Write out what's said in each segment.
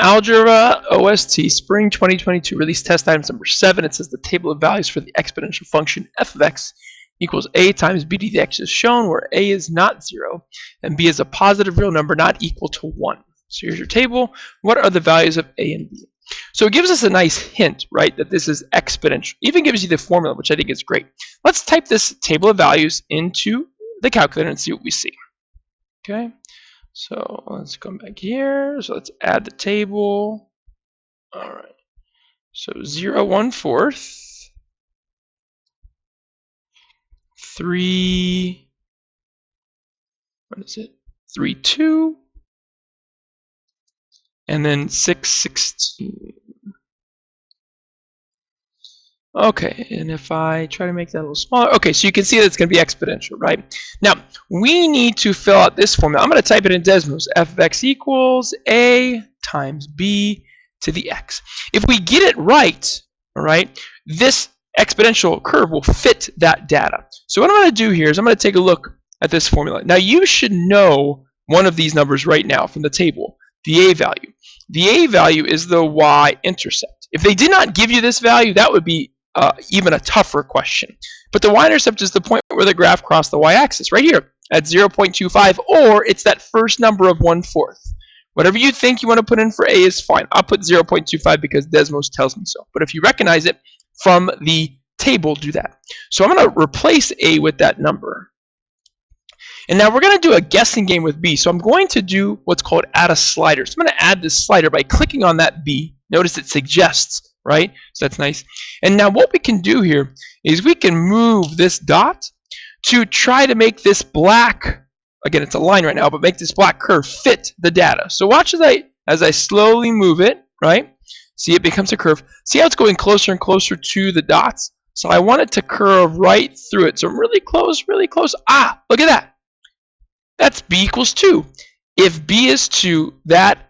Algebra OST Spring 2022 release test items number 7. It says the table of values for the exponential function f of x equals a times b to the x is shown, where a is not 0 and b is a positive real number not equal to 1. So here's your table. What are the values of a and b? So it gives us a nice hint, right, that this is exponential. Even gives you the formula, which I think is great. Let's type this table of values into the calculator and see what we see. Okay, so let's come back here. So let's add the table. All right, so 0, 1/4, 3, what is it? 3, 2, and then 6, 16. Okay, and if I try to make that a little smaller, okay, so you can see that it's going to be exponential, right? Now, we need to fill out this formula. I'm going to type it in Desmos. F of x equals a times b to the x. If we get it right, all right, this exponential curve will fit that data. So what I'm going to do here is I'm going to take a look at this formula. Now, you should know one of these numbers right now from the table, the a value. The a value is the y-intercept. If they did not give you this value, that would be even a tougher question. But the y-intercept is the point where the graph crossed the y-axis, right here at 0.25, or it's that first number of 1/4. Whatever you think you want to put in for a is fine. I'll put 0.25 because Desmos tells me so. But if you recognize it from the table, do that. So I'm going to replace a with that number. And now we're going to do a guessing game with b. So I'm going to do what's called add a slider. So I'm going to add this slider by clicking on that b. Notice it suggests, right? So that's nice. And now what we can do here is we can move this dot to try to make this black, again it's a line right now, but make this black curve fit the data. So watch as I slowly move it, right? See, it becomes a curve. See how it's going closer and closer to the dots? So I want it to curve right through it. So I'm really close, really close. Ah, look at that. That's b equals 2. If b is 2, that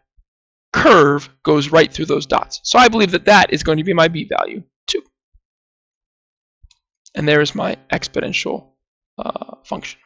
curve goes right through those dots. So I believe that that is going to be my b value, 2. And there's my exponential function.